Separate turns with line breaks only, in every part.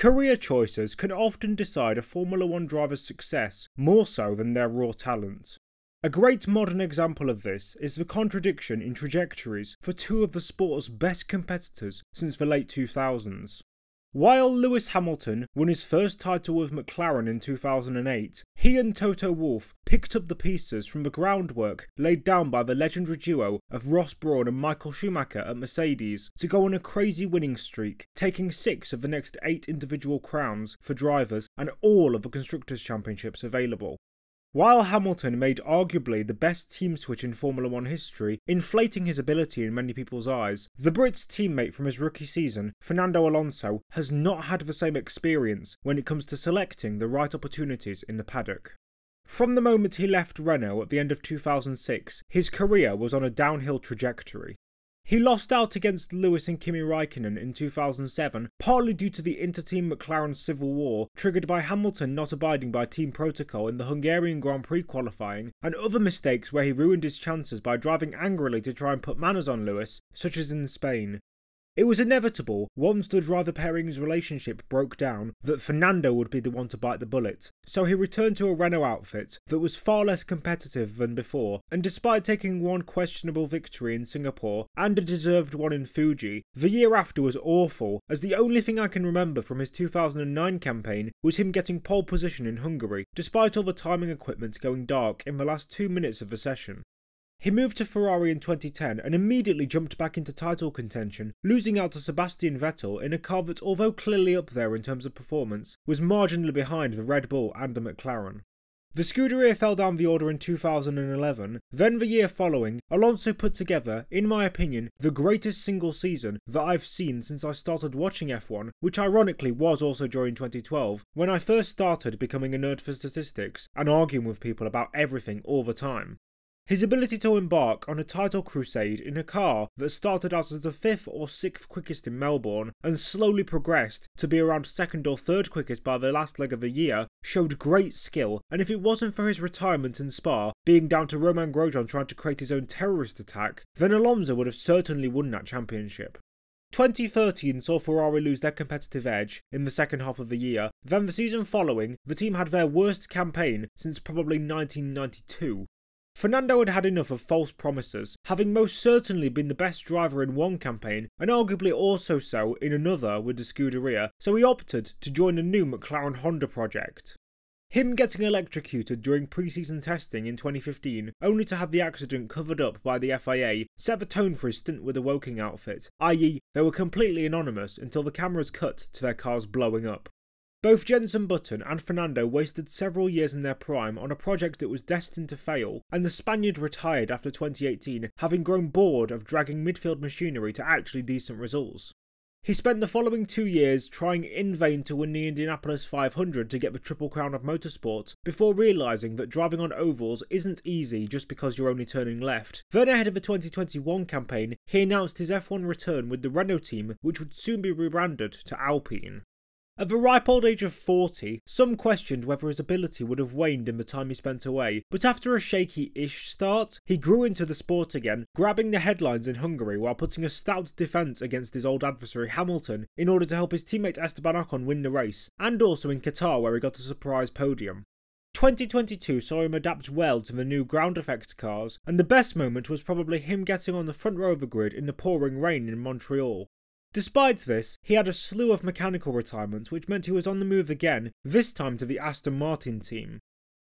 Career choices can often decide a Formula One driver's success more so than their raw talent. A great modern example of this is the contradiction in trajectories for two of the sport's best competitors since the late 2000s. While Lewis Hamilton won his first title with McLaren in 2008, he and Toto Wolff picked up the pieces from the groundwork laid down by the legendary duo of Ross Brawn and Michael Schumacher at Mercedes to go on a crazy winning streak, taking 6 of the next 8 individual crowns for drivers and all of the Constructors' Championships available. While Hamilton made arguably the best team switch in Formula One history, inflating his ability in many people's eyes, the Brit's teammate from his rookie season, Fernando Alonso, has not had the same experience when it comes to selecting the right opportunities in the paddock. From the moment he left Renault at the end of 2006, his career was on a downhill trajectory. He lost out against Lewis and Kimi Raikkonen in 2007, partly due to the inter-team McLaren civil war triggered by Hamilton not abiding by team protocol in the Hungarian Grand Prix qualifying, and other mistakes where he ruined his chances by driving angrily to try and put manners on Lewis, such as in Spain. It was inevitable, once the driver pairing's relationship broke down, that Fernando would be the one to bite the bullet, so he returned to a Renault outfit that was far less competitive than before, and despite taking one questionable victory in Singapore, and a deserved one in Fuji, the year after was awful, as the only thing I can remember from his 2009 campaign was him getting pole position in Hungary, despite all the timing equipment going dark in the last 2 minutes of the session. He moved to Ferrari in 2010 and immediately jumped back into title contention, losing out to Sebastian Vettel in a car that, although clearly up there in terms of performance, was marginally behind the Red Bull and the McLaren. The Scuderia fell down the order in 2011, then the year following, Alonso put together, in my opinion, the greatest single season that I've seen since I started watching F1, which ironically was also during 2012, when I first started becoming a nerd for statistics and arguing with people about everything all the time. His ability to embark on a title crusade in a car that started out as the 5th or 6th quickest in Melbourne and slowly progressed to be around 2nd or 3rd quickest by the last leg of the year showed great skill, and if it wasn't for his retirement in Spa being down to Romain Grosjean trying to create his own terrorist attack, then Alonso would have certainly won that championship. 2013 saw Ferrari lose their competitive edge in the second half of the year, then the season following, the team had their worst campaign since probably 1992. Fernando had had enough of false promises, having most certainly been the best driver in one campaign, and arguably also so in another with the Scuderia, so he opted to join the new McLaren Honda project. Him getting electrocuted during pre-season testing in 2015, only to have the accident covered up by the FIA, set the tone for his stint with the Woking outfit, i.e. they were completely anonymous until the cameras cut to their cars blowing up. Both Jenson Button and Fernando wasted several years in their prime on a project that was destined to fail, and the Spaniard retired after 2018, having grown bored of dragging midfield machinery to actually decent results. He spent the following 2 years trying in vain to win the Indianapolis 500 to get the Triple Crown of Motorsport, before realising that driving on ovals isn't easy just because you're only turning left. Then ahead of the 2021 campaign, he announced his F1 return with the Renault team, which would soon be rebranded to Alpine. At the ripe old age of 40, some questioned whether his ability would have waned in the time he spent away, but after a shaky-ish start, he grew into the sport again, grabbing the headlines in Hungary while putting a stout defence against his old adversary Hamilton in order to help his teammate Esteban Ocon win the race, and also in Qatar where he got a surprise podium. 2022 saw him adapt well to the new ground effect cars, and the best moment was probably him getting on the front row of the grid in the pouring rain in Montreal. Despite this, he had a slew of mechanical retirements, which meant he was on the move again, this time to the Aston Martin team.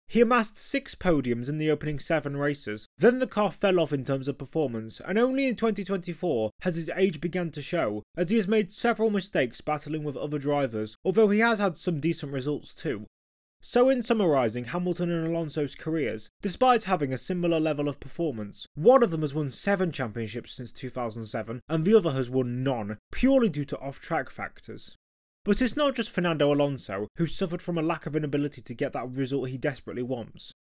He amassed 6 podiums in the opening 7 races, then the car fell off in terms of performance, and only in 2024 has his age begun to show, as he has made several mistakes battling with other drivers, although he has had some decent results too. So in summarising Hamilton and Alonso's careers, despite having a similar level of performance, one of them has won 7 championships since 2007 and the other has won none, purely due to off-track factors. But it's not just Fernando Alonso who suffered from a lack of an ability to get that result he desperately wants.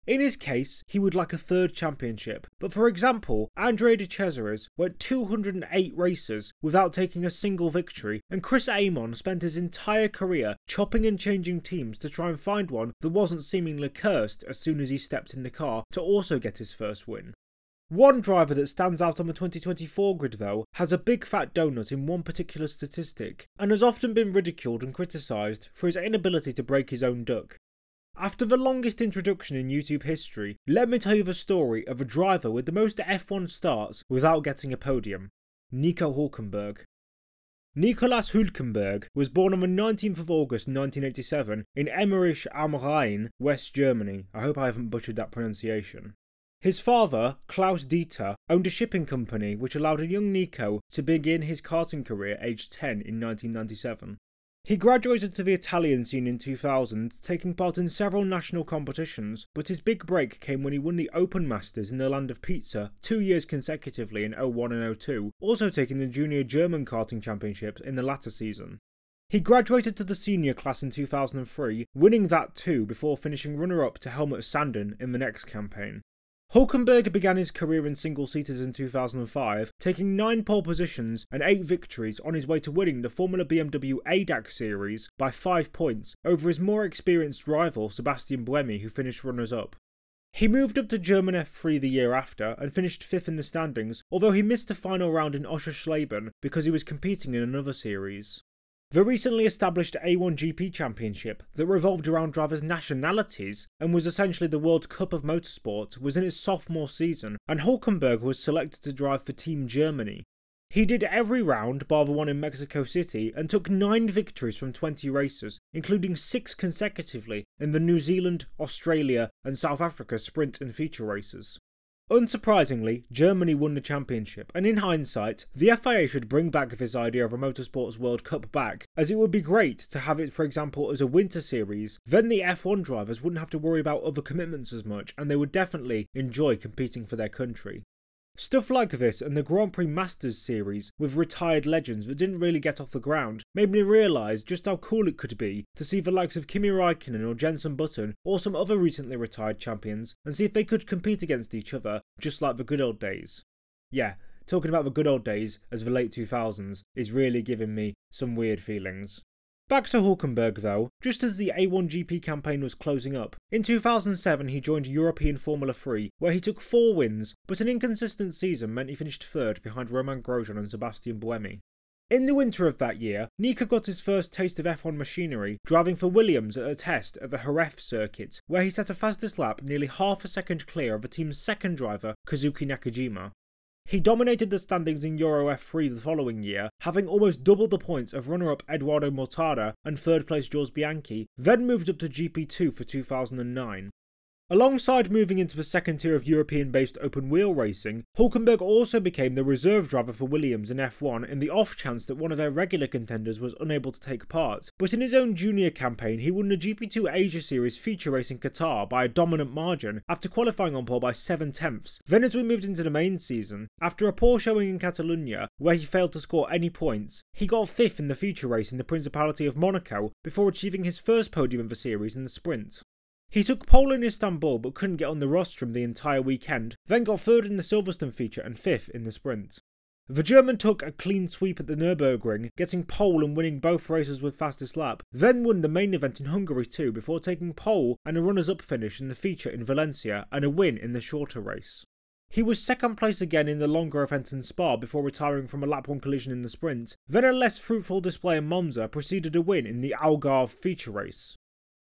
In his case, he would like a 3rd championship, but for example, Andrea de Cesaris went 208 races without taking a single victory, and Chris Amon spent his entire career chopping and changing teams to try and find one that wasn't seemingly cursed as soon as he stepped in the car to also get his first win. One driver that stands out on the 2024 grid though has a big fat donut in one particular statistic and has often been ridiculed and criticised for his inability to break his own duck. After the longest introduction in YouTube history, let me tell you the story of a driver with the most F1 starts without getting a podium. Nico Hulkenberg. Nicolas Hulkenberg was born on the 19th of August 1987 in Emmerich am Rhein, West Germany. I hope I haven't butchered that pronunciation. His father, Klaus Dieter, owned a shipping company which allowed a young Nico to begin his karting career aged 10 in 1997. He graduated to the Italian scene in 2000, taking part in several national competitions, but his big break came when he won the Open Masters in the land of pizza 2 years consecutively in 01 and 02, also taking the Junior German Karting Championships in the latter season. He graduated to the senior class in 2003, winning that too before finishing runner-up to Helmut Sandin in the next campaign. Hulkenberg began his career in single-seaters in 2005, taking 9 pole positions and 8 victories on his way to winning the Formula BMW ADAC Series by 5 points over his more experienced rival Sebastian Buemi, who finished runners-up. He moved up to German F3 the year after and finished 5th in the standings, although he missed the final round in Oschersleben because he was competing in another series. The recently established A1GP Championship, that revolved around drivers' nationalities and was essentially the World Cup of motorsport, was in its sophomore season, and Hulkenberg was selected to drive for Team Germany. He did every round bar the one in Mexico City and took 9 victories from 20 races, including 6 consecutively in the New Zealand, Australia and South Africa sprint and feature races. Unsurprisingly, Germany won the championship, and in hindsight, the FIA should bring back this idea of a Motorsports World Cup back, as it would be great to have it, for example, as a winter series. Then the F1 drivers wouldn't have to worry about other commitments as much, and they would definitely enjoy competing for their country. Stuff like this and the Grand Prix Masters series with retired legends that didn't really get off the ground made me realise just how cool it could be to see the likes of Kimi Räikkönen or Jenson Button or some other recently retired champions and see if they could compete against each other just like the good old days. Yeah, talking about the good old days as the late 2000s is really giving me some weird feelings. Back to Hulkenberg though, just as the A1GP campaign was closing up. In 2007 he joined European Formula 3, where he took 4 wins, but an inconsistent season meant he finished 3rd behind Romain Grosjean and Sebastian Buemi. In the winter of that year, Nico got his first taste of F1 machinery, driving for Williams at a test at the Jerez circuit, where he set a fastest lap nearly half a second clear of the team's second driver, Kazuki Nakajima. He dominated the standings in Euro F3 the following year, having almost doubled the points of runner-up Eduardo Mortada and 3rd place Jules Bianchi, then moved up to GP2 for 2009. Alongside moving into the second tier of European-based open-wheel racing, Hulkenberg also became the reserve driver for Williams in F1 in the off chance that one of their regular contenders was unable to take part, but in his own junior campaign he won the GP2 Asia Series feature race in Qatar by a dominant margin after qualifying on pole by 7 tenths. Then as we moved into the main season, after a poor showing in Catalonia where he failed to score any points, he got 5th in the feature race in the Principality of Monaco before achieving his first podium of the series in the sprint. He took pole in Istanbul but couldn't get on the rostrum the entire weekend, then got 3rd in the Silverstone feature and 5th in the sprint. The German took a clean sweep at the Nürburgring, getting pole and winning both races with fastest lap, then won the main event in Hungary too before taking pole and a runners-up finish in the feature in Valencia and a win in the shorter race. He was 2nd place again in the longer event in Spa before retiring from a lap 1 collision in the sprint, then a less fruitful display in Monza preceded a win in the Algarve feature race.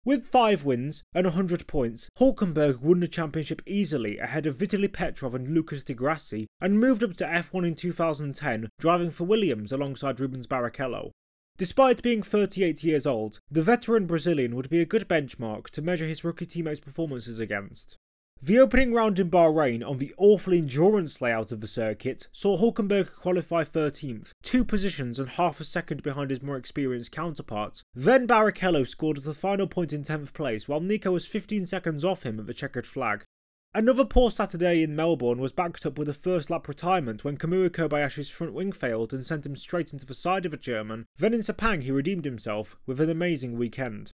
With 5 wins and 100 points, Hulkenberg won the championship easily ahead of Vitaly Petrov and Lucas Di Grassi and moved up to F1 in 2010, driving for Williams alongside Rubens Barrichello. Despite being 38 years old, the veteran Brazilian would be a good benchmark to measure his rookie teammates' performances against. The opening round in Bahrain on the awful endurance layout of the circuit saw Hulkenberg qualify 13th, 2 positions and half a second behind his more experienced counterparts. Then Barrichello scored the final point in 10th place, while Nico was 15 seconds off him at the checkered flag. Another poor Saturday in Melbourne was backed up with a first lap retirement when Kamui Kobayashi's front wing failed and sent him straight into the side of a German. Then in Sepang he redeemed himself with an amazing weekend.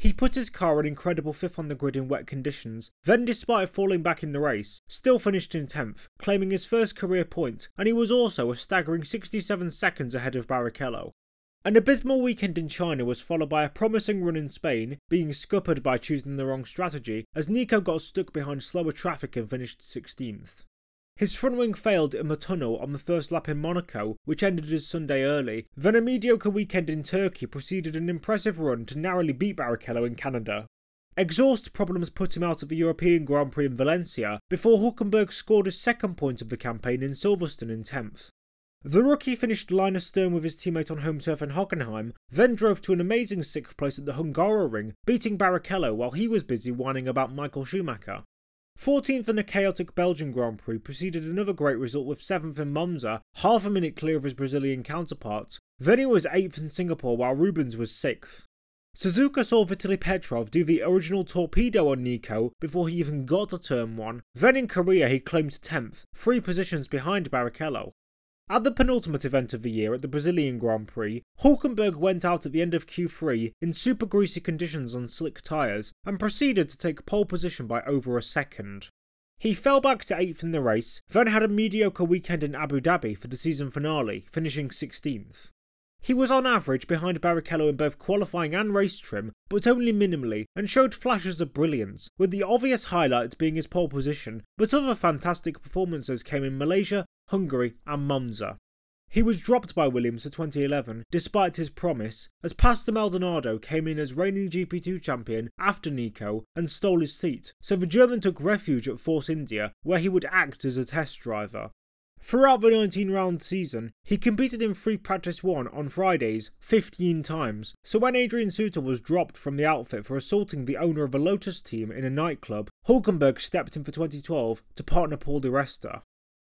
He put his car an incredible 5th on the grid in wet conditions, then despite falling back in the race, still finished in 10th, claiming his first career point, and he was also a staggering 67 seconds ahead of Barrichello. An abysmal weekend in China was followed by a promising run in Spain, being scuppered by choosing the wrong strategy, as Nico got stuck behind slower traffic and finished 16th. His front wing failed in the tunnel on the first lap in Monaco, which ended his Sunday early. Then a mediocre weekend in Turkey preceded an impressive run to narrowly beat Barrichello in Canada. Exhaust problems put him out of the European Grand Prix in Valencia, before Hulkenberg scored his second point of the campaign in Silverstone in 10th. The rookie finished line astern with his teammate on home turf in Hockenheim, then drove to an amazing 6th place at the Hungaroring, beating Barrichello while he was busy whining about Michael Schumacher. 14th in a chaotic Belgian Grand Prix preceded another great result with 7th in Monza, half a minute clear of his Brazilian counterpart. Then he was 8th in Singapore while Rubens was 6th. Suzuka saw Vitaly Petrov do the original torpedo on Nico before he even got to turn 1. Then in Korea he claimed 10th, 3 positions behind Barrichello. At the penultimate event of the year at the Brazilian Grand Prix, Hulkenberg went out at the end of Q3 in super greasy conditions on slick tyres and proceeded to take pole position by over a second. He fell back to 8th in the race, then had a mediocre weekend in Abu Dhabi for the season finale, finishing 16th. He was on average behind Barrichello in both qualifying and race trim, but only minimally, and showed flashes of brilliance, with the obvious highlight being his pole position, but other fantastic performances came in Malaysia, Hungary and Monza. He was dropped by Williams for 2011, despite his promise, as Pastor Maldonado came in as reigning GP2 champion after Nico and stole his seat, so the German took refuge at Force India, where he would act as a test driver. Throughout the 19-round season, he competed in Free Practice 1 on Fridays 15 times, so when Adrian Suter was dropped from the outfit for assaulting the owner of a Lotus team in a nightclub, Hulkenberg stepped in for 2012 to partner Paul di Resta.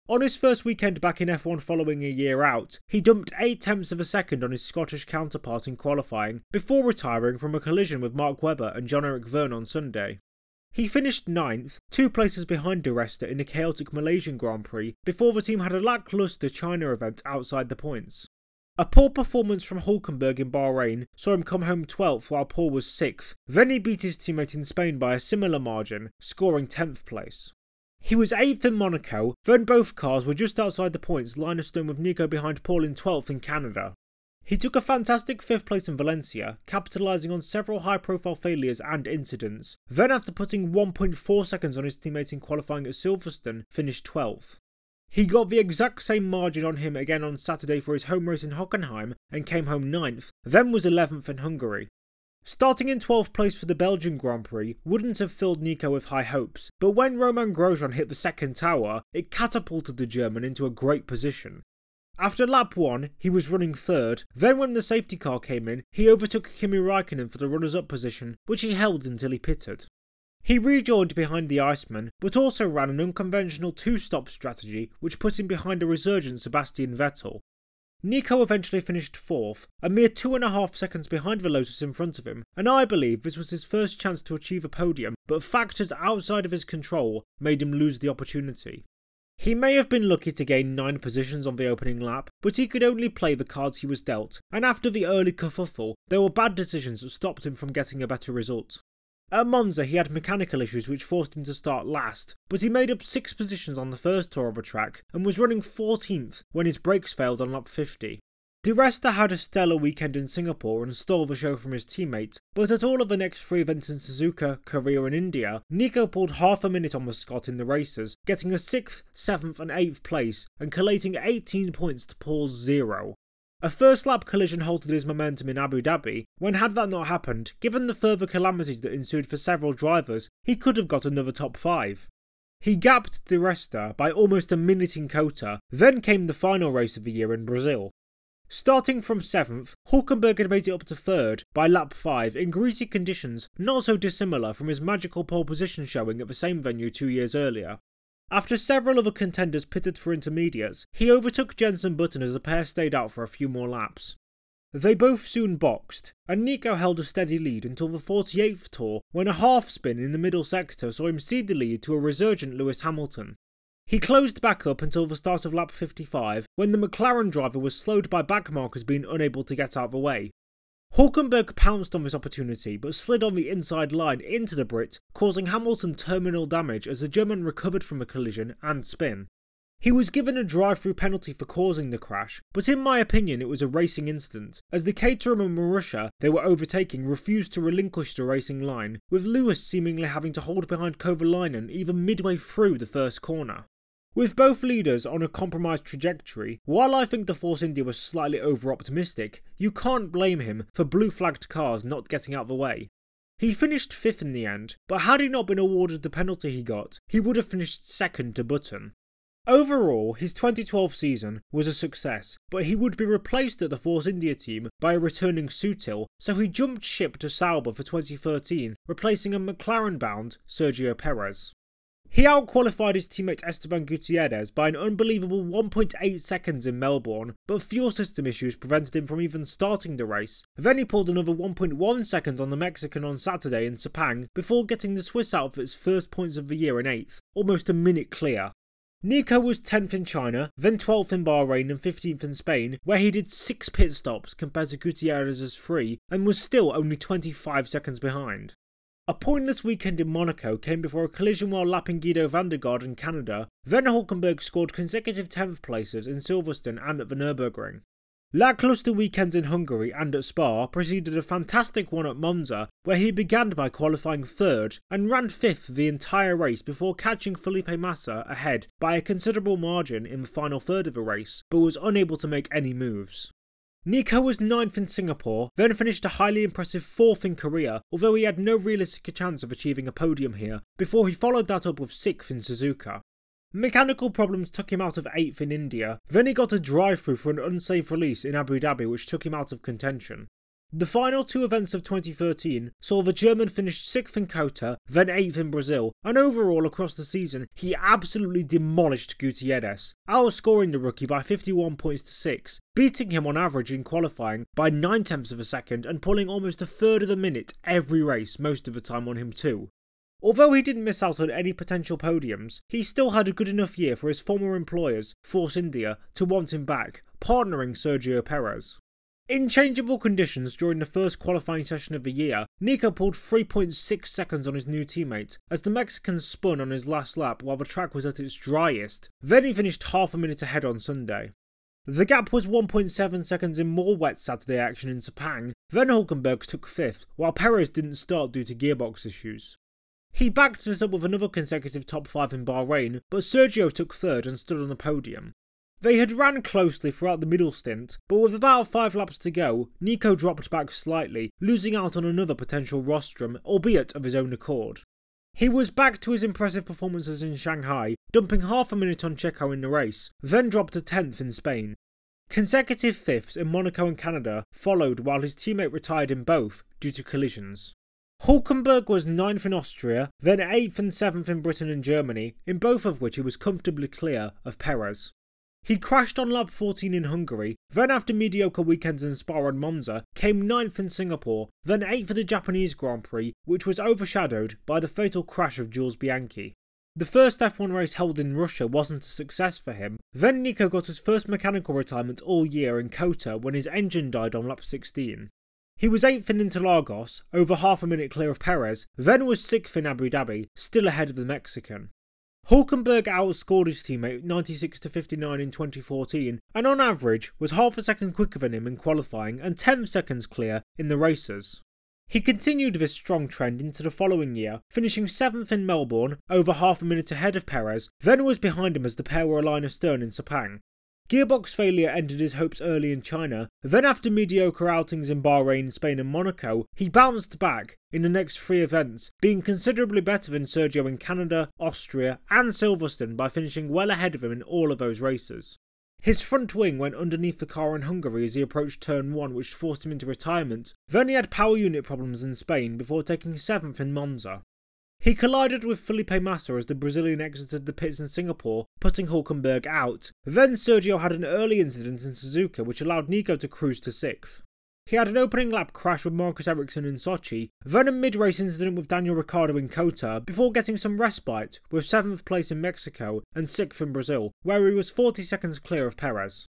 On his first weekend back in F1 following a year out, he dumped 0.8 of a second on his Scottish counterpart in qualifying, before retiring from a collision with Mark Webber and John-Eric Verne on Sunday. He finished 9th, 2 places behind di Resta in a chaotic Malaysian Grand Prix, before the team had a lacklustre China event outside the points. A poor performance from Hulkenberg in Bahrain saw him come home 12th while Paul was 6th, then he beat his teammate in Spain by a similar margin, scoring 10th place. He was 8th in Monaco, then both cars were just outside the points, line astern with Nico behind Paul in 12th in Canada. He took a fantastic 5th place in Valencia, capitalising on several high-profile failures and incidents, then after putting 1.4 seconds on his teammate in qualifying at Silverstone, finished 12th. He got the exact same margin on him again on Saturday for his home race in Hockenheim and came home 9th, then was 11th in Hungary. Starting in 12th place for the Belgian Grand Prix wouldn't have filled Nico with high hopes, but when Romain Grosjean hit the second tower, it catapulted the German into a great position. After lap 1, he was running 3rd, then when the safety car came in, he overtook Kimi Raikkonen for the runners-up position, which he held until he pitted. He rejoined behind the Iceman, but also ran an unconventional 2-stop strategy which put him behind a resurgent Sebastian Vettel. Nico eventually finished 4th, a mere 2.5 seconds behind the Lotus in front of him, and I believe this was his first chance to achieve a podium, but factors outside of his control made him lose the opportunity. He may have been lucky to gain 9 positions on the opening lap, but he could only play the cards he was dealt, and after the early kerfuffle, there were bad decisions that stopped him from getting a better result. At Monza he had mechanical issues which forced him to start last, but he made up 6 positions on the first tour of the track and was running 14th when his brakes failed on lap 50. Di Resta had a stellar weekend in Singapore and stole the show from his teammate, but at all of the next 3 events in Suzuka, Korea and India, Nico pulled half a minute on the Scot in the races, getting a 6th, 7th and 8th place and collating 18 points to Paul's 0. A first lap collision halted his momentum in Abu Dhabi, when had that not happened, given the further calamities that ensued for several drivers, he could have got another top 5. He gapped Di Resta by almost a minute in Kota, then came the final race of the year in Brazil. Starting from 7th, Hulkenberg had made it up to 3rd by lap 5 in greasy conditions not so dissimilar from his magical pole position showing at the same venue 2 years earlier. After several other contenders pitted for intermediates, he overtook Jenson Button as the pair stayed out for a few more laps. They both soon boxed, and Nico held a steady lead until the 48th tour when a half spin in the middle sector saw him cede the lead to a resurgent Lewis Hamilton. He closed back up until the start of lap 55, when the McLaren driver was slowed by backmarkers being unable to get out of the way. Hulkenberg pounced on this opportunity, but slid on the inside line into the Brit, causing Hamilton terminal damage as the German recovered from the collision and spin. He was given a drive-through penalty for causing the crash, but in my opinion it was a racing incident, as the Caterham and Marussia they were overtaking refused to relinquish the racing line, with Lewis seemingly having to hold behind Kovalainen even midway through the first corner. With both leaders on a compromised trajectory, while I think the Force India was slightly over-optimistic, you can't blame him for blue-flagged cars not getting out of the way. He finished 5th in the end, but had he not been awarded the penalty he got, he would have finished 2nd to Button. Overall, his 2012 season was a success, but he would be replaced at the Force India team by a returning Sutil, so he jumped ship to Sauber for 2013, replacing a McLaren-bound Sergio Perez. He outqualified his teammate Esteban Gutierrez by an unbelievable 1.8 seconds in Melbourne, but fuel system issues prevented him from even starting the race. Then he pulled another 1.1 seconds on the Mexican on Saturday in Sepang before getting the Swiss out for its first points of the year in 8th, almost a minute clear. Nico was 10th in China, then 12th in Bahrain and 15th in Spain, where he did 6 pit stops compared to Gutierrez's 3, and was still only 25 seconds behind. A pointless weekend in Monaco came before a collision while lapping Guido van der Garde in Canada. Then Hulkenberg scored consecutive 10th places in Silverstone and at the Nürburgring. Lackluster weekends in Hungary and at Spa preceded a fantastic one at Monza, where he began by qualifying 3rd and ran 5th the entire race before catching Felipe Massa ahead by a considerable margin in the final third of the race, but was unable to make any moves. Nico was 9th in Singapore, then finished a highly impressive 4th in Korea, although he had no realistic chance of achieving a podium here, before he followed that up with 6th in Suzuka. Mechanical problems took him out of 8th in India, then he got a drive-through for an unsafe release in Abu Dhabi which took him out of contention. The final 2 events of 2013 saw the German finish 6th in Kota, then 8th in Brazil, and overall across the season he absolutely demolished Gutierrez, outscoring the rookie by 51 points to 6, beating him on average in qualifying by 9/10 of a second and pulling almost a third of a minute every race, most of the time on him too. Although he didn't miss out on any potential podiums, he still had a good enough year for his former employers, Force India, to want him back, partnering Sergio Perez. In changeable conditions during the first qualifying session of the year, Nico pulled 3.6 seconds on his new teammate as the Mexican spun on his last lap while the track was at its driest, then he finished half a minute ahead on Sunday. The gap was 1.7 seconds in more wet Saturday action in Sepang, then Hulkenberg took 5th, while Perez didn't start due to gearbox issues. He backed this up with another consecutive top 5 in Bahrain, but Sergio took 3rd and stood on the podium. They had ran closely throughout the middle stint, but with about 5 laps to go, Nico dropped back slightly, losing out on another potential rostrum, albeit of his own accord. He was back to his impressive performances in Shanghai, dumping half a minute on Checo in the race, then dropped to 10th in Spain. Consecutive 5ths in Monaco and Canada followed while his teammate retired in both due to collisions. Hulkenberg was 9th in Austria, then 8th and 7th in Britain and Germany, in both of which he was comfortably clear of Perez. He crashed on lap 14 in Hungary, then after mediocre weekends in Spa and Monza, came 9th in Singapore, then 8th at the Japanese Grand Prix, which was overshadowed by the fatal crash of Jules Bianchi. The first F1 race held in Russia wasn't a success for him, then Nico got his first mechanical retirement all year in Kota when his engine died on lap 16. He was 8th in Interlagos, over half a minute clear of Perez, then was 6th in Abu Dhabi, still ahead of the Mexican. Hulkenberg outscored his teammate 96 to 59 in 2014, and on average was half a second quicker than him in qualifying and 10 seconds clear in the races. He continued this strong trend into the following year, finishing 7th in Melbourne, over half a minute ahead of Perez, then was behind him as the pair were a line astern in Sepang. Gearbox failure ended his hopes early in China, then after mediocre outings in Bahrain, Spain and Monaco, he bounced back in the next 3 events, being considerably better than Sergio in Canada, Austria and Silverstone by finishing well ahead of him in all of those races. His front wing went underneath the car in Hungary as he approached turn 1, which forced him into retirement, then he had power unit problems in Spain before taking 7th in Monza. He collided with Felipe Massa as the Brazilian exited the pits in Singapore, putting Hulkenberg out. Then Sergio had an early incident in Suzuka which allowed Nico to cruise to 6th. He had an opening lap crash with Marcus Ericsson in Sochi, then a mid-race incident with Daniel Ricciardo in Kota, before getting some respite with 7th place in Mexico and 6th in Brazil, where he was 40 seconds clear of Perez.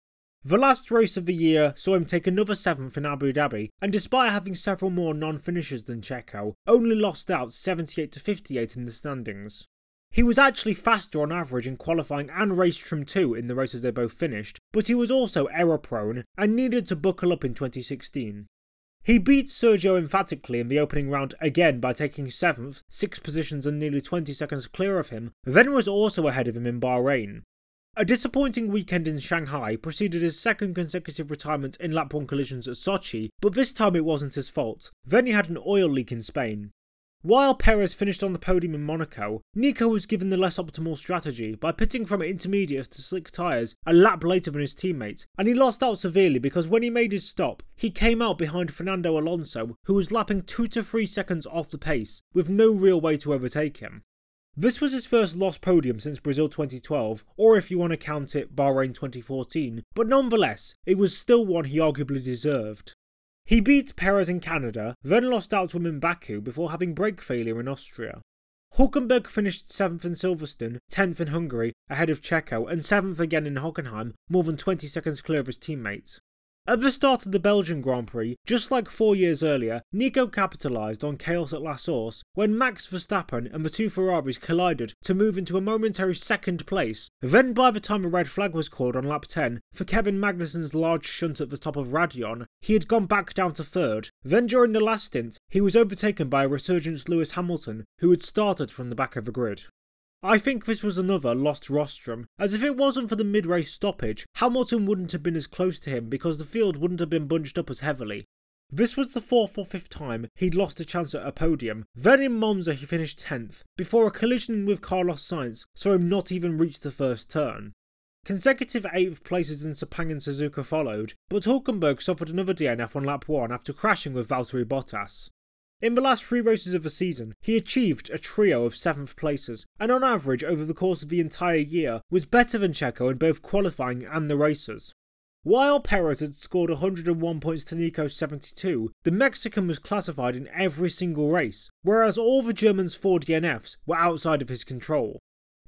The last race of the year saw him take another 7th in Abu Dhabi, and despite having several more non-finishers than Checo, only lost out 78 to 58 in the standings. He was actually faster on average in qualifying and race trim too in the races they both finished, but he was also error prone and needed to buckle up in 2016. He beat Sergio emphatically in the opening round again by taking 7th, 6 positions and nearly 20 seconds clear of him, then was also ahead of him in Bahrain. A disappointing weekend in Shanghai preceded his second consecutive retirement in lap 1 collisions at Sochi, but this time it wasn't his fault. Then he had an oil leak in Spain. While Perez finished on the podium in Monaco, Nico was given the less optimal strategy by pitting from intermediates to slick tyres a lap later than his teammate, and he lost out severely because when he made his stop, he came out behind Fernando Alonso, who was lapping 2 to 3 seconds off the pace, with no real way to overtake him. This was his first lost podium since Brazil 2012, or if you want to count it, Bahrain 2014, but nonetheless, it was still one he arguably deserved. He beat Perez in Canada, then lost out to him in Baku before having brake failure in Austria. Hulkenberg finished 7th in Silverstone, 10th in Hungary, ahead of Checo, and 7th again in Hockenheim, more than 20 seconds clear of his teammate. At the start of the Belgian Grand Prix, just like 4 years earlier, Nico capitalised on chaos at La Source when Max Verstappen and the two Ferraris collided to move into a momentary second place. Then by the time a red flag was called on lap 10 for Kevin Magnussen's large shunt at the top of Radion, he had gone back down to 3rd. Then during the last stint, he was overtaken by a resurgent Lewis Hamilton, who had started from the back of the grid. I think this was another lost rostrum, as if it wasn't for the mid-race stoppage, Hamilton wouldn't have been as close to him because the field wouldn't have been bunched up as heavily. This was the 4th or 5th time he'd lost a chance at a podium. Then in Monza he finished 10th, before a collision with Carlos Sainz saw him not even reach the first turn. Consecutive 8th places in Sepang and Suzuka followed, but Hulkenberg suffered another DNF on lap 1 after crashing with Valtteri Bottas. In the last 3 races of the season, he achieved a trio of 7th places, and on average over the course of the entire year was better than Checo in both qualifying and the races. While Perez had scored 101 points to Nico's 72, the Mexican was classified in every single race, whereas all the German's 4 DNFs were outside of his control.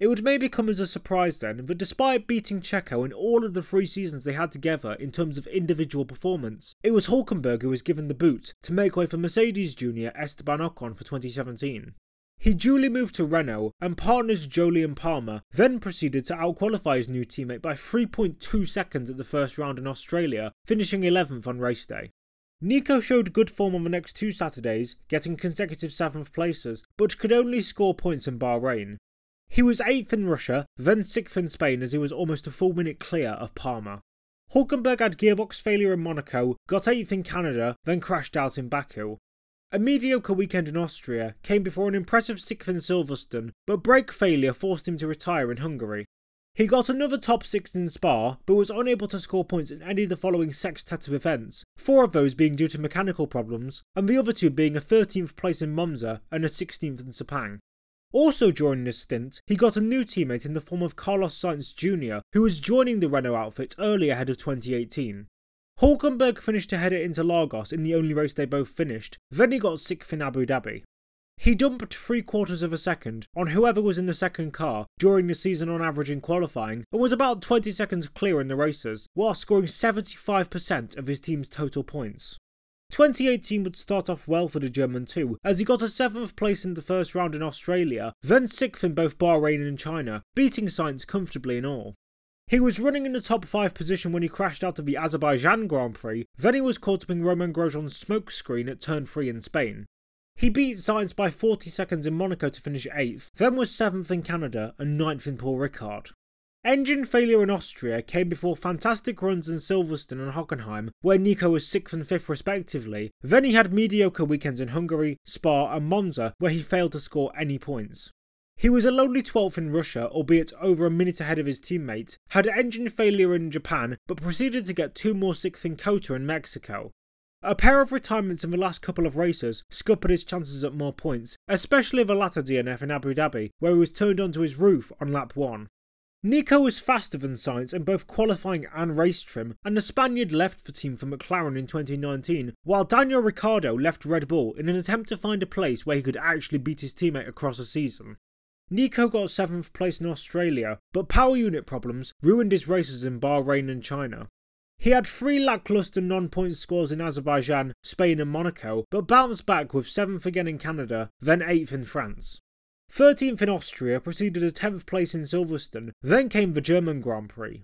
It would maybe come as a surprise then that despite beating Checo in all of the 3 seasons they had together in terms of individual performance, it was Hulkenberg who was given the boot to make way for Mercedes junior Esteban Ocon for 2017. He duly moved to Renault, and partners Jolie and Palmer then proceeded to outqualify his new teammate by 3.2 seconds at the first round in Australia, finishing 11th on race day. Nico showed good form on the next 2 Saturdays, getting consecutive 7th places, but could only score points in Bahrain. He was 8th in Russia, then 6th in Spain as he was almost a full minute clear of Palmer. Hulkenberg had gearbox failure in Monaco, got 8th in Canada, then crashed out in Baku. A mediocre weekend in Austria came before an impressive 6th in Silverstone, but brake failure forced him to retire in Hungary. He got another top 6 in Spa, but was unable to score points in any of the following sextet of events, 4 of those being due to mechanical problems, and the other 2 being a 13th place in Monza and a 16th in Sepang. Also during this stint, he got a new teammate in the form of Carlos Sainz Jr., who was joining the Renault outfit early ahead of 2018. Hulkenberg finished ahead at Interlagos in the only race they both finished, then he got 6th in Abu Dhabi. He dumped 3/4 of a second on whoever was in the second car during the season on average in qualifying, and was about 20 seconds clear in the races, while scoring 75% of his team's total points. 2018 would start off well for the German too, as he got a 7th place in the first round in Australia, then 6th in both Bahrain and China, beating Sainz comfortably in all. He was running in the top 5 position when he crashed out of the Azerbaijan Grand Prix, then he was caught up in Romain Grosjean's smokescreen at turn 3 in Spain. He beat Sainz by 40 seconds in Monaco to finish 8th, then was 7th in Canada and 9th in Paul Ricard. Engine failure in Austria came before fantastic runs in Silverstone and Hockenheim, where Nico was 6th and 5th respectively. Then he had mediocre weekends in Hungary, Spa and Monza, where he failed to score any points. He was a lonely 12th in Russia, albeit over a minute ahead of his teammate, had engine failure in Japan, but proceeded to get 2 more 6th in Kota in Mexico. A pair of retirements in the last couple of races scuppered his chances at more points, especially the latter DNF in Abu Dhabi, where he was turned onto his roof on lap 1. Nico was faster than Sainz in both qualifying and race trim, and the Spaniard left the team for McLaren in 2019, while Daniel Ricciardo left Red Bull in an attempt to find a place where he could actually beat his teammate across a season. Nico got 7th place in Australia, but power unit problems ruined his races in Bahrain and China. He had 3 lacklustre non-point scores in Azerbaijan, Spain and Monaco, but bounced back with 7th again in Canada, then 8th in France. 13th in Austria preceded a 10th place in Silverstone, then came the German Grand Prix.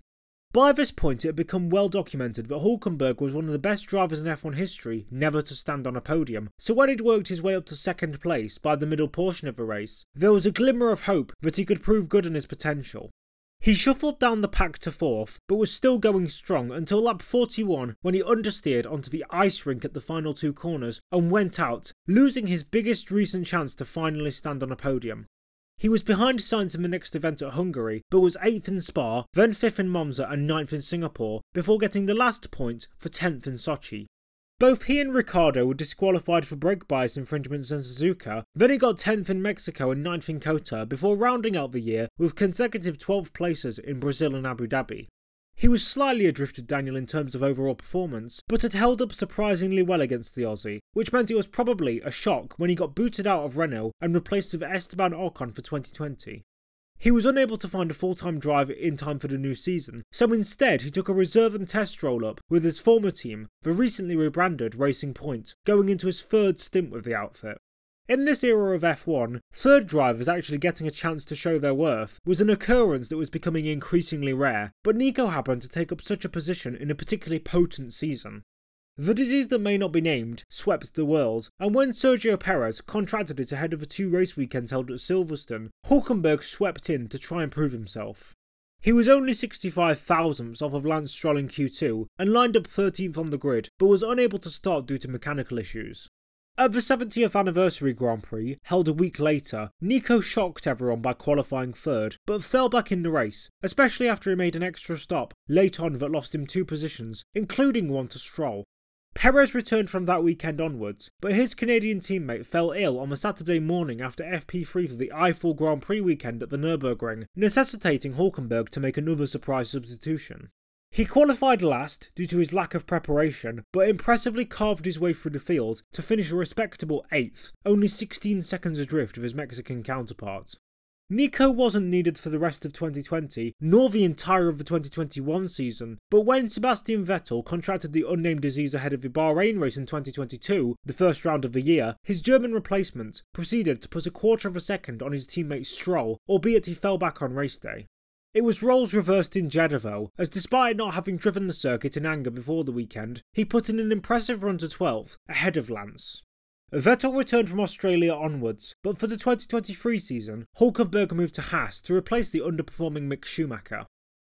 By this point, it had become well documented that Hulkenberg was one of the best drivers in F1 history never to stand on a podium, so when he'd worked his way up to second place by the middle portion of the race, there was a glimmer of hope that he could prove good in his potential. He shuffled down the pack to 4th, but was still going strong until lap 41 when he understeered onto the ice rink at the final 2 corners and went out, losing his biggest recent chance to finally stand on a podium. He was behind Sainz in the next event at Hungary, but was 8th in Spa, then 5th in Monza and 9th in Singapore, before getting the last point for 10th in Sochi. Both he and Ricciardo were disqualified for brake bias infringements in Suzuka, then he got 10th in Mexico and 9th in Kota before rounding out the year with consecutive 12th places in Brazil and Abu Dhabi. He was slightly adrift of Daniel in terms of overall performance, but had held up surprisingly well against the Aussie, which meant it was probably a shock when he got booted out of Renault and replaced with Esteban Ocon for 2020. He was unable to find a full-time drive in time for the new season, so instead he took a reserve and test roll-up with his former team, the recently rebranded Racing Point, going into his 3rd stint with the outfit. In this era of F1, third drivers actually getting a chance to show their worth was an occurrence that was becoming increasingly rare, but Nico happened to take up such a position in a particularly potent season. The disease that may not be named swept the world, and when Sergio Perez contracted it ahead of the 2 race weekends held at Silverstone, Hulkenberg swept in to try and prove himself. He was only 65 thousandths off of Lance Stroll in Q2 and lined up 13th on the grid, but was unable to start due to mechanical issues. At the 70th anniversary Grand Prix, held a week later, Nico shocked everyone by qualifying 3rd, but fell back in the race, especially after he made an extra stop late on that lost him 2 positions, including one to Stroll. Perez returned from that weekend onwards, but his Canadian teammate fell ill on the Saturday morning after FP3 for the Eiffel Grand Prix weekend at the Nürburgring, necessitating Hulkenberg to make another surprise substitution. He qualified last due to his lack of preparation, but impressively carved his way through the field to finish a respectable 8th, only 16 seconds adrift of his Mexican counterpart. Nico wasn't needed for the rest of 2020, nor the entire of the 2021 season, but when Sebastian Vettel contracted the unnamed disease ahead of the Bahrain race in 2022, the first round of the year, his German replacement proceeded to put a quarter of a second on his teammate Stroll, albeit he fell back on race day. It was roles reversed in Jeddah though, as despite not having driven the circuit in anger before the weekend, he put in an impressive run to 12th, ahead of Lance. Vettel returned from Australia onwards, but for the 2023 season, Hulkenberg moved to Haas to replace the underperforming Mick Schumacher.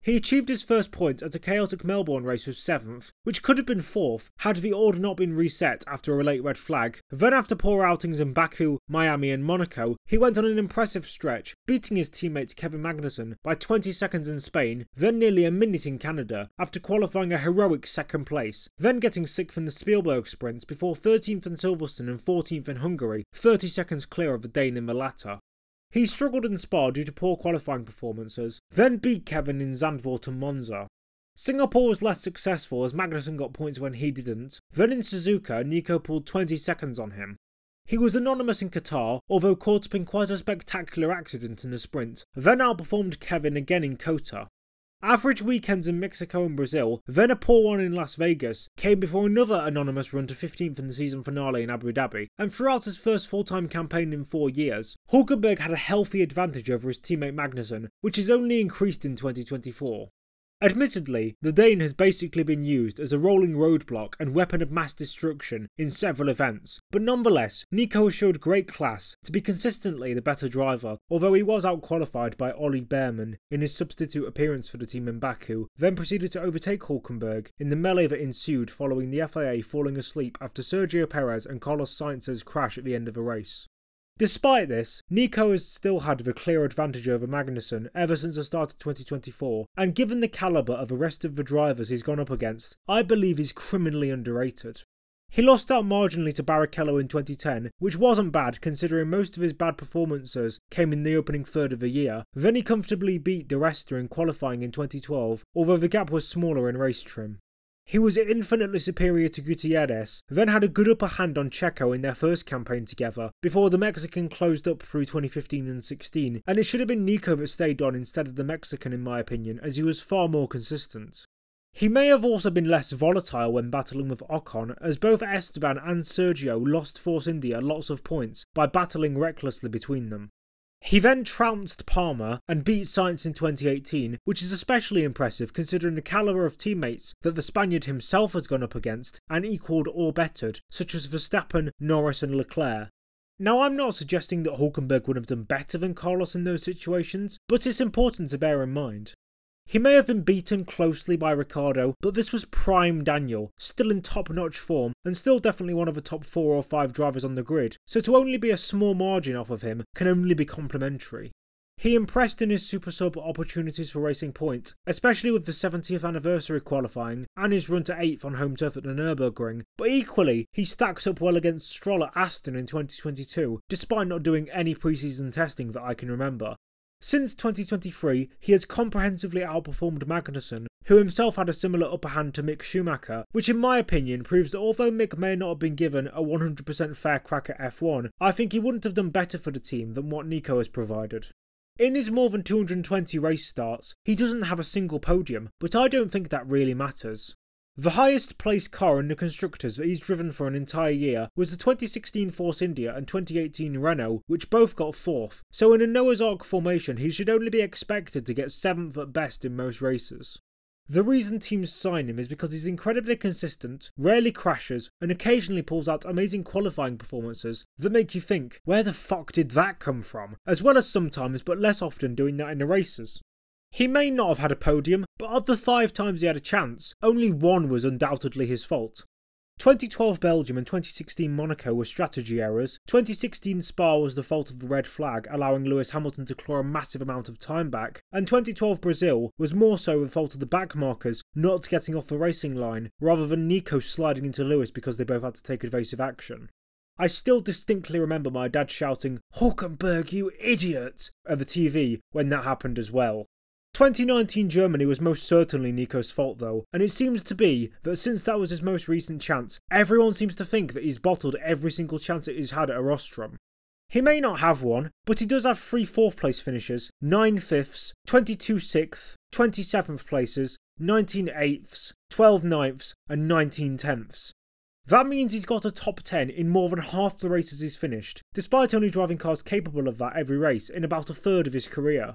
He achieved his first point at a chaotic Melbourne race with 7th, which could have been 4th had the order not been reset after a late red flag. Then after poor outings in Baku, Miami and Monaco, he went on an impressive stretch, beating his teammate Kevin Magnussen by 20 seconds in Spain, then nearly a minute in Canada, after qualifying a heroic 2nd place, then getting 6th in the Spielberg sprint before 13th in Silverstone and 14th in Hungary, 30 seconds clear of the Dane in the latter. He struggled in Spa due to poor qualifying performances, then beat Kevin in Zandvoort and Monza. Singapore was less successful as Magnussen got points when he didn't, then in Suzuka Nico pulled 20 seconds on him. He was anonymous in Qatar, although caught up in quite a spectacular accident in the sprint, then outperformed Kevin again in Kota. Average weekends in Mexico and Brazil, then a poor one in Las Vegas, came before another anonymous run to 15th in the season finale in Abu Dhabi, and throughout his first full-time campaign in 4 years, Hulkenberg had a healthy advantage over his teammate Magnussen, which has only increased in 2024. Admittedly, the Dane has basically been used as a rolling roadblock and weapon of mass destruction in several events, but nonetheless, Nico showed great class to be consistently the better driver, although he was outqualified by Ollie Behrman in his substitute appearance for the team in Baku, then proceeded to overtake Hulkenberg in the melee that ensued following the FIA falling asleep after Sergio Perez and Carlos Sainz's crash at the end of the race. Despite this, Nico has still had the clear advantage over Magnussen ever since the start of 2024, and given the calibre of the rest of the drivers he's gone up against, I believe he's criminally underrated. He lost out marginally to Barrichello in 2010, which wasn't bad considering most of his bad performances came in the opening third of the year, then he comfortably beat Di Resta in qualifying in 2012, although the gap was smaller in race trim. He was infinitely superior to Gutierrez, then had a good upper hand on Checo in their first campaign together, before the Mexican closed up through 2015 and 16, and it should have been Nico that stayed on instead of the Mexican in my opinion, as he was far more consistent. He may have also been less volatile when battling with Ocon, as both Esteban and Sergio lost Force India lots of points by battling recklessly between them. He then trounced Palmer and beat Sainz in 2018, which is especially impressive considering the calibre of teammates that the Spaniard himself has gone up against and equalled or bettered, such as Verstappen, Norris and Leclerc. Now, I'm not suggesting that Hulkenberg would have done better than Carlos in those situations, but it's important to bear in mind. He may have been beaten closely by Ricciardo, but this was prime Daniel, still in top-notch form and still definitely one of the top 4 or 5 drivers on the grid, so to only be a small margin off of him can only be complimentary. He impressed in his Super Sub opportunities for racing points, especially with the 70th anniversary qualifying and his run to 8th on home turf at the Nürburgring, but equally he stacked up well against Stroll at Aston in 2022, despite not doing any pre-season testing that I can remember. Since 2023, he has comprehensively outperformed Magnussen, who himself had a similar upper hand to Mick Schumacher, which in my opinion proves that although Mick may not have been given a 100% fair crack at F1, I think he wouldn't have done better for the team than what Nico has provided. In his more than 220 race starts, he doesn't have a single podium, but I don't think that really matters. The highest placed car in the Constructors that he's driven for an entire year was the 2016 Force India and 2018 Renault, which both got 4th, so in a Noah's Ark formation he should only be expected to get 7th at best in most races. The reason teams sign him is because he's incredibly consistent, rarely crashes, and occasionally pulls out amazing qualifying performances that make you think, where the fuck did that come from? As well as sometimes, but less often, doing that in the races. He may not have had a podium, but of the 5 times he had a chance, only 1 was undoubtedly his fault. 2012 Belgium and 2016 Monaco were strategy errors, 2016 Spa was the fault of the red flag, allowing Lewis Hamilton to claw a massive amount of time back, and 2012 Brazil was more so the fault of the backmarkers not getting off the racing line, rather than Nico sliding into Lewis because they both had to take evasive action. I still distinctly remember my dad shouting, "Hulkenberg, you idiot!" at the TV when that happened as well. 2019 Germany was most certainly Nico's fault though, and it seems to be that since that was his most recent chance, everyone seems to think that he's bottled every single chance that he's had at a rostrum. He may not have one, but he does have 3 4th place finishes, 9 5ths, 22 6th, 27th places, 19 8ths, 12 9ths and 19 10ths. That means he's got a top 10 in more than half the races he's finished, despite only driving cars capable of that every race in about a third of his career.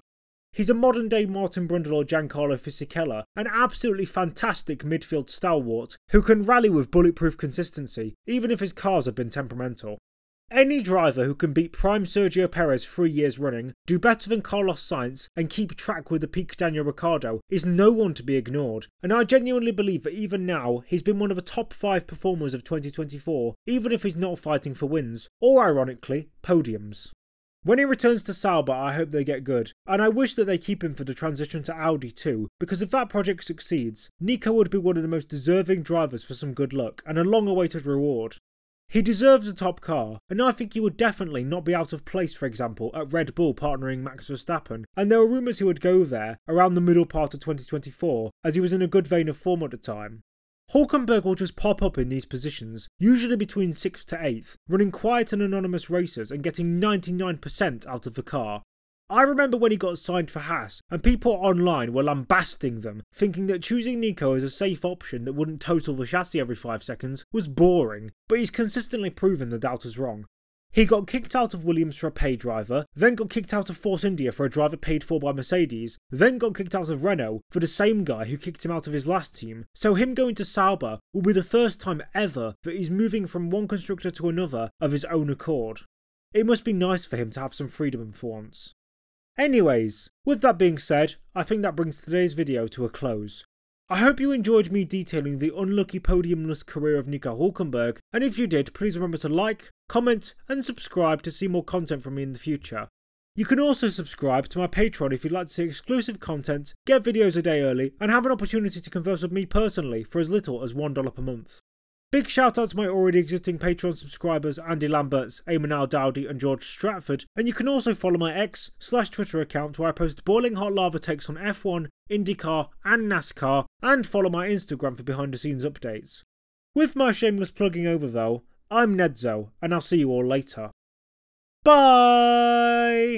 He's a modern day Martin Brundle or Giancarlo Fisichella, an absolutely fantastic midfield stalwart who can rally with bulletproof consistency, even if his cars have been temperamental. Any driver who can beat prime Sergio Perez 3 years running, do better than Carlos Sainz and keep track with the peak Daniel Ricciardo is no one to be ignored, and I genuinely believe that even now he's been one of the top 5 performers of 2024, even if he's not fighting for wins, or ironically, podiums. When he returns to Sauber, I hope they get good, and I wish that they keep him for the transition to Audi too, because if that project succeeds, Nico would be one of the most deserving drivers for some good luck and a long-awaited reward. He deserves a top car, and I think he would definitely not be out of place, for example, at Red Bull partnering Max Verstappen, and there were rumours he would go there around the middle part of 2024, as he was in a good vein of form at the time. Hulkenberg will just pop up in these positions, usually between 6th to 8th, running quiet and anonymous races and getting 99% out of the car. I remember when he got signed for Haas, and people online were lambasting them, thinking that choosing Nico as a safe option that wouldn't total the chassis every 5 seconds was boring, but he's consistently proven the doubters wrong. He got kicked out of Williams for a pay driver, then got kicked out of Force India for a driver paid for by Mercedes, then got kicked out of Renault for the same guy who kicked him out of his last team, so him going to Sauber will be the first time ever that he's moving from one constructor to another of his own accord. It must be nice for him to have some freedom for once. Anyways, with that being said, I think that brings today's video to a close. I hope you enjoyed me detailing the unlucky podiumless career of Nico Hulkenberg, and if you did, please remember to like, comment and subscribe to see more content from me in the future. You can also subscribe to my Patreon if you'd like to see exclusive content, get videos a day early, and have an opportunity to converse with me personally for as little as $1 per month. Big shout out to my already existing Patreon subscribers Andy Lamberts, Eamon Al Dowdy and George Stratford, and you can also follow my X/Twitter account where I post boiling hot lava takes on F1, IndyCar and NASCAR, and follow my Instagram for behind the scenes updates. With my shameless plugging over though, I'm Nedzo, and I'll see you all later. Bye!